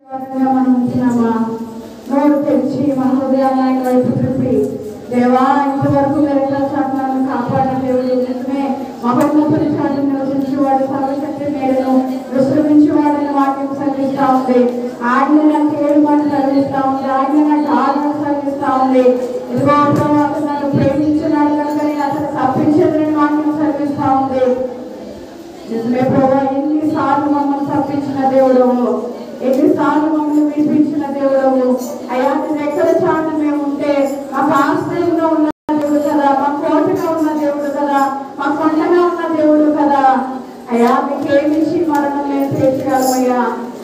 మనం ఉంటున్నామా? నోరు తెరిచి మన హృదయాన్ని ఆయన వైపు తిప్పి, దేవా ఇంతవరకు మెరుగల చాటులను కాపాడిన దేవుడు నిజమే, మహోన్నతుని చాటు నివసించేవాడు, సర్వశక్తి మేడను విశ్రమించేవాడని వాక్యం చదివిస్తా ఉంది. ఆయన నాకు 7 మంది చదివిస్తా ఉంది, ఆయన నాకు 6 చదివిస్తా ఉంది. ఇదిగో ప్రభు అతను నన్ను ప్రేమించినాడు కనుక నేను అతను తప్పించేదని వాక్యం చదివిస్తా ఉంది. నిజమే ప్రభు, ఎన్నిసార్లు మమ్మల్ని తప్పించిన దేవుడు, ఎన్నిసార్లు మమ్మల్ని విడిపించిన దేవుడవు అయ్యా. నేను ఎక్కడ చాటు మేము ఉంటే మాకు ఆశ్రయంగా ఉన్న దేవుడు కదా, మా కోటగా ఉన్న దేవుడు కదా, మా కొండగా ఉన్న దేవుడు కదా అయ్యా. మీకేమిచ్చి మరణం మేము తీర్చగలమయ్యా,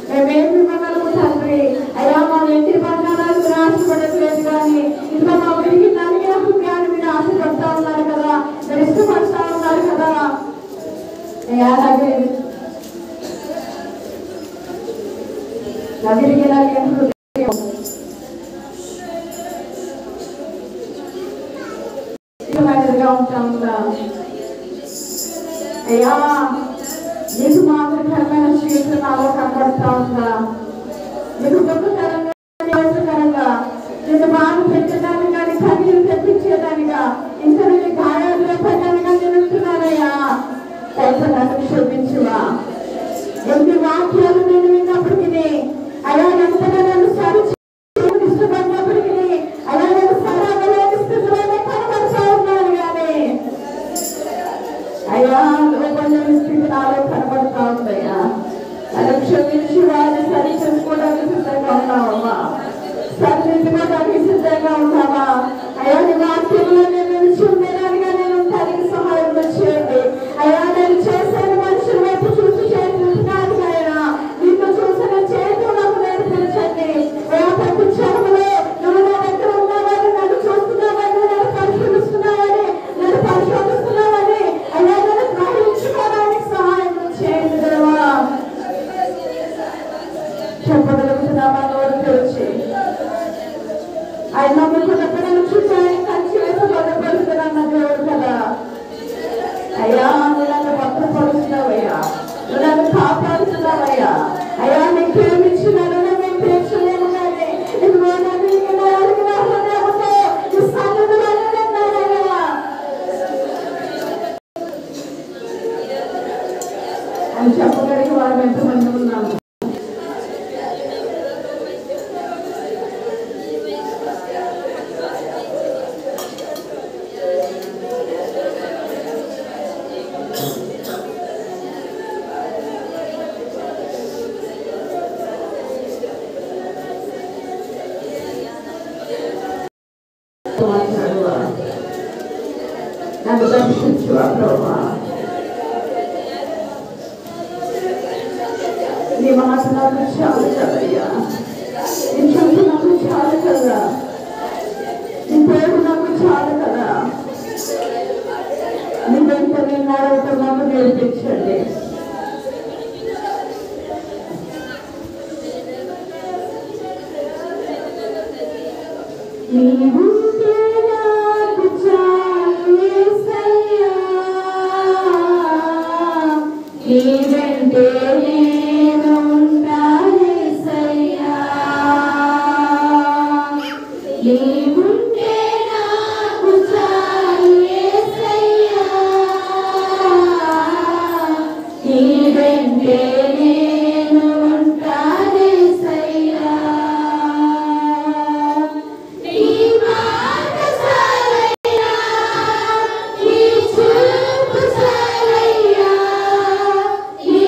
మేమేమి ఇవ్వగలము తండ్రి అయ్యా. మా ఇంటి బంగారాలు ఆశపడట్లేదు కానీ ఇంకా మా విరిగి నలిగిన హృదయాన్ని మీరు ఆశపడతా ఉన్నారు కదా, మీరు ఇష్టపడతా ఉన్నారు కదా అయ్యా. అలాగే నగిరిగిన హృదయం ఉంటా ఉందా అయ్యా. నీకు మాదిరికరమైన జీవితం నాలో కనబడతా ఉందా? నీకు దుఃఖకరంగా నేను బాధ పెట్టేదాన్ని కానీ కన్నీరు తెప్పించేదానిగా ఇంత నుండి గాయాలు లేపడానిగా నేను ఉంటున్నానయ్యా. అయితే నన్ను క్షమించువా. ఎన్ని వాక్యాలు నేను విన్నప్పటికీ అయ్యా, ఎంతగా నన్ను ఇష్టపడినప్పటికీ అయ్యా నేను సరైన స్థితిలోనే కనబడతా ఉన్నాను కానీ అయ్యా లోపల స్థితి నాలో కనబడతా ఉందయ్యా. నన్ను క్షమించి వారిని సరి చేసుకోవడానికి సిద్ధంగా ఉన్నావమ్మా, సరిదిద్దుకోవడానికి సిద్ధంగా ఉన్నావా అయ్యా. నీ వాక్యంలో నేను నిలిచి ఉండేదానిగా నేను తనకి సహాయం చేయండి అయ్యా. నేను చేసేది మనుషుల వైపు చూసి చేస్తున్నాను అయ్యా, నిన్ను చూసిన చేతు నాకు నేర్పించండి అయ్యా. ప్రతి క్షణంలో నువ్వు నా దగ్గర ఉన్నావని, నన్ను చూస్తున్నావని, నన్ను పరిశీలిస్తున్నావని, నన్ను పరిశోధిస్తున్నావని అయ్యా నన్ను గ్రహించుకోవడానికి సహాయం చేయండి దేవా. చెప్పగలుగుతున్నావా? నోరు తెరిచి ఆయన నమ్ముకున్న పిల్లలు చూసి ఆయన కంచి వేసి భద్రపరుస్తున్నాన్న దేవుడు కదా అయ్యా. నువ్వు నన్ను భద్రపరుస్తున్నావయ్యా, నువ్వు నన్ను కాపాడుతున్నావయ్యా అయ్యా. నీకు ప్రేమించిన మేము తీర్చలేము కానీ ఇదిగో నన్ను అడిగిన హృదయంతో ఈ సన్నిధిలోనే ఉన్నానయ్యా అని చెప్పగలిగి వారు ఎంతమంది ఉన్నాము? నన్ను దర్శించువా ప్రభా. నీ మాట నాకు చాలు కదయ్యా, నీ చూపు నాకు చాలు కదా, నీ పేరు నాకు చాలు కదా. నీ వెంట నేను నడవటం నాకు నేర్పించండి. నీవు నీవంటే నేను ఉంటానేసయ్యా, నీవుంటే నాకు చాలు యేసయ్యా, నీవంటే నేను ఉంటానేసయ్యా. నీ మాట చాలయ్యా, నీ చూపు చాలయ్యా, నీ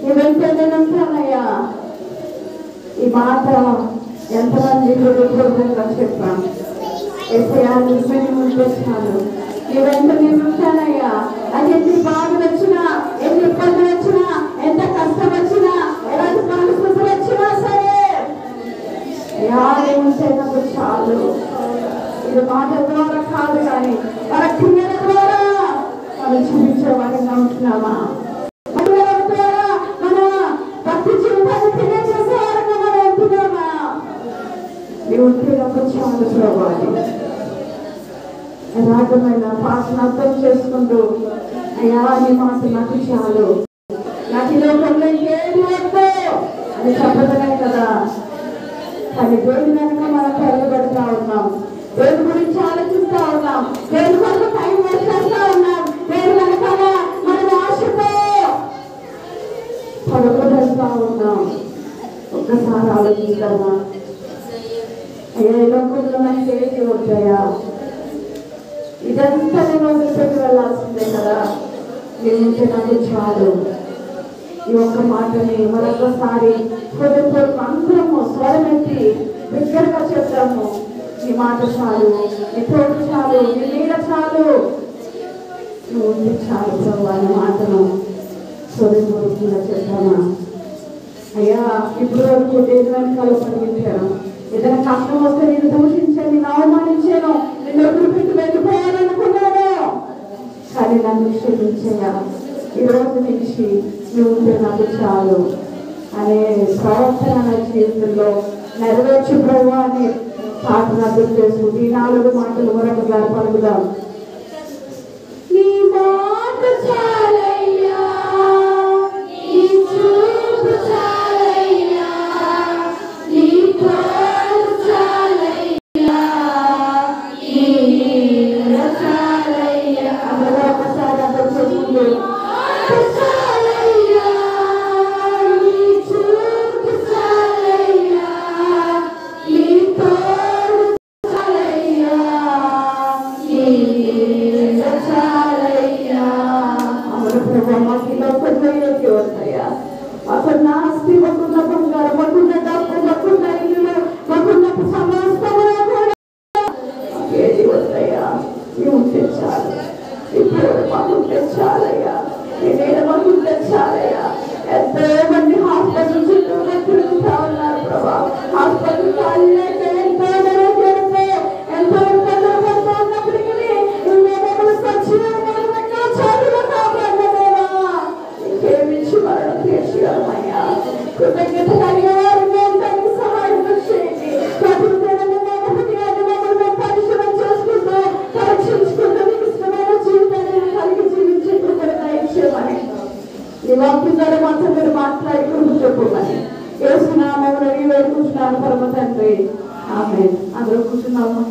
నీ వెంట నేను ఉంటానయ్యా. ఈ మాట ఎంతమంది హృదయపూర్వకంగా చెప్పాను. ఏసయ్యా నువ్వే ముందు వచ్చాను, నీ వెంట నేను ఉంటానయ్యా. అది ఎన్ని బాధలు వచ్చినా, ఎన్ని ఇబ్బందులు వచ్చినా, ఎంత కష్టం వచ్చినా, ఎలాంటి పరిస్థితులు వచ్చినా సరే ఉంటే నాకు చాలు. ఇది మాట ద్వారా కాదు కానీ మన క్రియల ద్వారా మనం చూపించే వారిగా ఉంటున్నామా? ద్వారా మన భక్తి జీవితాన్ని తెలియజేసే వారిగా మనం ఉంటున్నామా? నీ ఉంటే నాకు చాలు ప్రభావి. యథార్థమైన పాటను అర్థం చేసుకుంటూ అయ్యా నీ మాట నాకు చాలు, నాకు ఈ లోకంలో ఏది వద్దు అని చెప్పదనే కదా. కానీ దేవుని వెనక మనం పెరగబడుతూ ఉన్నాం, దేవుని గురించి ఆలోచిస్తూ ఉన్నాం, దేవుని కొరకు టైం వేస్ట్ చేస్తూ ఉన్నాం, దేవుని వెనకాల మనం ఆశతో పరుగుపెడుతూ ఉన్నాం. ఒక్కసారి ఆలోచిస్తామా? అయ్యా ఈ లోకంలో మనకి ఏది వద్దాయా? ఇదంతా నేను వదిలిపెట్టి వెళ్ళాల్సిందే కదా. నేనుంటే నాకు చాలు. ఈ ఒక్క మాటని మరొకసారి హృదయపూర్వక అందరము స్వరమెత్తి బిగ్గరగా చెప్తాము. నీ మాట చాలు, నీ తోడు చాలు, నీ నీడ చాలు, నువ్వు ఉంటే చాలు ప్రభు అనే మాటను హృదయపూర్వకంగా చెప్తామా? అయ్యా ఇప్పుడు వరకు దేని వెనకాల పరిగెత్తాను, ఏదైనా కష్టం వస్తే నేను దూషించాను, నేను అవమానించాను, నేను వదిలిపెట్టి వెళ్ళిపోయాలనుకున్నాను. కానీ నన్ను క్షమించయ్యా, ఈ రోజు నుంచి నువ్వు ఉంటే నాకు చాలు అనే ప్రవర్తన నా జీవితంలో నెరవేర్చు ప్రభు అని పాటను అర్థం చేసుకుంటూ ఈ 4 మాటలు మరొకసారి పలుకుదాం. నీ మాట చాలయ్యా, నీ చూపు చాలయ్యా, నీ తోడు చాలయ్యా, నీ నీడ చాలయ్యా. అందరూ ఒకసారి అర్థం చేసుకుంటూ మాకున్న ఆస్తి, మాకున్న బంగారం, మాకున్న డబ్బు, మాకున్న ఇల్లు, మాకున్న సమస్తములో కూడా ఏది వద్దయ్యా, నువ్వు తెచ్చాలి. ఇప్పుడు మాకు తెచ్చాలయ్యా, నేను మాకు తెచ్చాలయ్యా. ఎంతో మంది హాస్పిటల్ చుట్టూ తిరుగుతా ఉన్నారు ప్రభా. హాస్పిటల్ ఖాళీ లేక ఎంతో నెరవేరుతూ ఎంతో ఇబ్బందులు పడుతూ ఉన్నప్పటికీ నువ్వు సచ్చిగా చాలుగా కాపాడలేవా? ఇంకేమిచ్చి మరణం తీర్చగలమయ్యా. కృతజ్ఞత కలిగే వారు దానికి సహాయం చేయండి. పరిశ్రమ చేసుకుంటూ పరీక్షించుకుంటూ మీకు ఇష్టమైన జీవితాన్ని కలిగి జీవించే దయచేయమని ఈ వాక్యం ద్వారా మాత్రం మీరు మాట్లాడుకుంటూ చెప్పమని యేసు నామములో వేడుకుంటున్నాను పరమ తండ్రి. ఆమేన్. అందరూ కూర్చున్నాము.